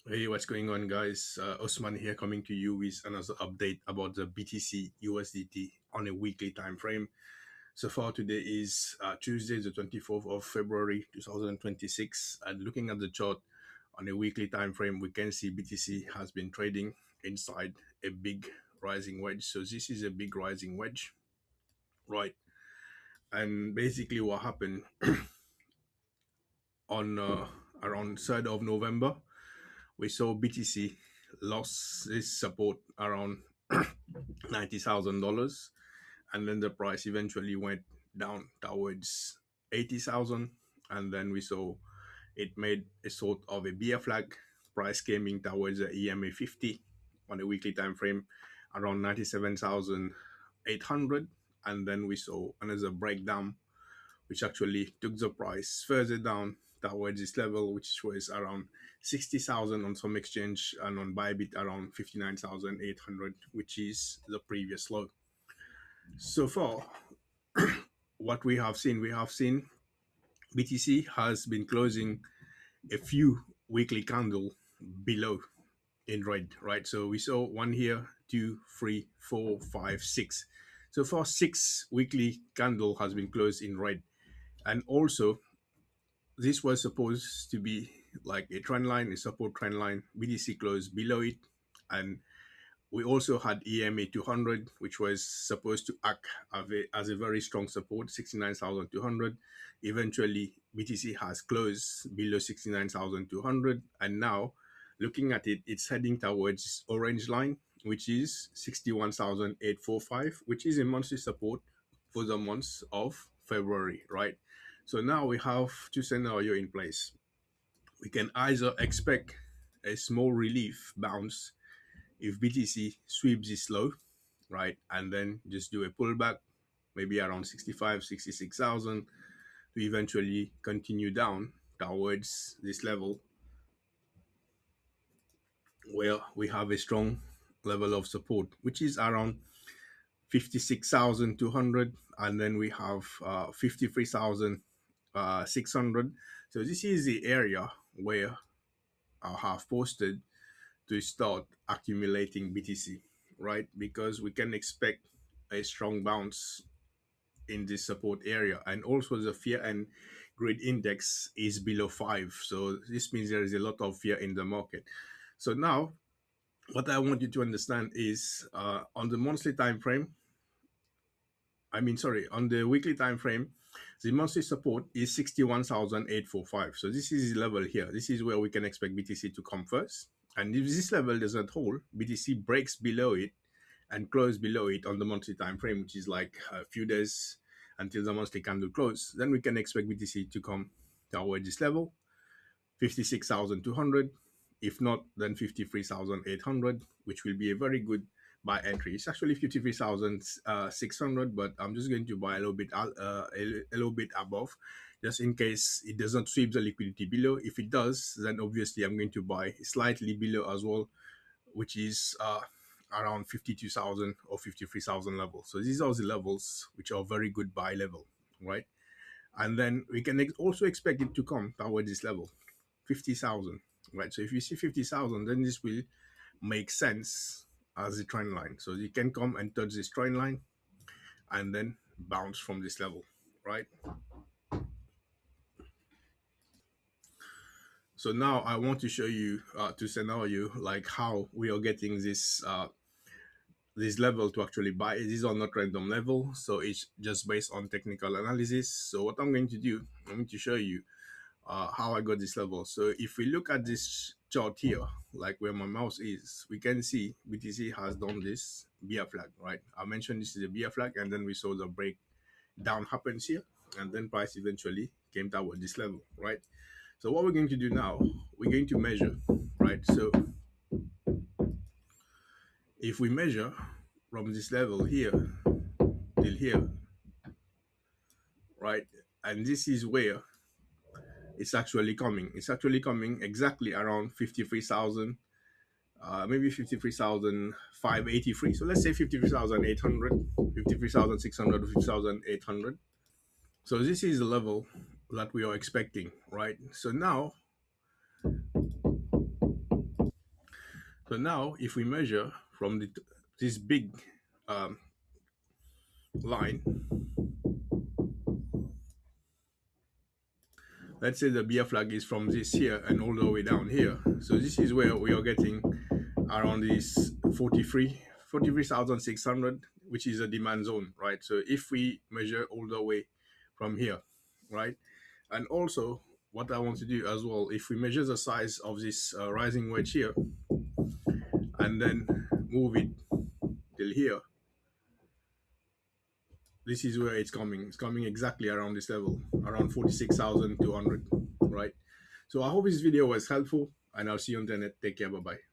Hey, what's going on, guys? Osman here, coming to you with another update about the BTC USDT on a weekly time frame. So far, today is Tuesday, the 24th of February 2026. And looking at the chart on a weekly time frame, we can see BTC has been trading inside a big rising wedge. So this is a big rising wedge, right? And basically, what happened on around 3rd of November, we saw BTC lost its support around $90,000, and then the price eventually went down towards 80,000, and then we saw it made a sort of a bear flag. Price came in towards the EMA 50 on a weekly time frame around 97,800, and then we saw another breakdown which actually took the price further down towards this level, which was around 60,000 on some exchange, and on Bybit around 59,800, which is the previous low. So far, what we have seen BTC has been closing a few weekly candle below in red, right? So we saw one here, two, three, four, five, six. So far, six weekly candle has been closed in red. And also, this was supposed to be like a trend line, a support trend line. BTC closed below it, and we also had EMA 200, which was supposed to act as a very strong support, 69,200. Eventually, BTC has closed below 69,200, and now looking at it, it's heading towards orange line, which is 61,845, which is a monthly support for the months of February, right? So now we have two scenarios in place. We can either expect a small relief bounce if BTC sweeps this low, right, and then just do a pullback, maybe around 65, 66,000, to eventually continue down towards this level where we have a strong level of support, which is around 56,200, and then we have 53,600. So this is the area where I have posted to start accumulating BTC, right? Because we can expect a strong bounce in this support area, and also the fear and greed index is below 5. So this means there is a lot of fear in the market. So now, what I want you to understand is on the monthly time frame, on the weekly time frame, the monthly support is 61,845. So this is the level here. This is where we can expect BTC to come first. And if this level doesn't hold, BTC breaks below it and close below it on the monthly time frame, which is like a few days until the monthly candle close. Then we can expect BTC to come towards this level, 56,200. If not, then 53,800, which will be a very good buy entry. It's actually 53,600, but I'm just going to buy a little bit above, just in case it doesn't sweep the liquidity below. If it does, then obviously I'm going to buy slightly below as well, which is around 52,000 or 53,000 levels. So these are the levels which are very good buy level, right? And then we can also expect it to come towards this level, 50,000, right? So if you see 50,000, then this will make sense as a trend line. So you can come and touch this trend line and then bounce from this level, right? So now I want to show you to scenario like how we are getting this level to actually buy. These are not random level, so it's just based on technical analysis. So what I'm going to do, I'm going to show you how I got this level. So if we look at this chart here, like where my mouse is, we can see BTC has done this bear flag, right? I mentioned this is a bear flag, and then we saw the breakdown happens here, and then price eventually came toward this level, right? So what we're going to do now, we're going to measure, right? So if we measure from this level here till here, right? And this is where it's actually coming. It's actually coming exactly around 53,000, maybe 53,583. So let's say 53,800, 53,600, 50,800. So this is the level that we are expecting, right? So now So now if we measure from this big um, line, let's say the bear flag is from this here and all the way down here. So this is where we are getting around this 43,600, which is a demand zone, right? So if we measure all the way from here, right? And also what I want to do as well, if we measure the size of this rising wedge here and then move it till here, this is where it's coming. It's coming exactly around this level, around 46,200, right? So I hope this video was helpful, and I'll see you on the net. Take care. Bye-bye.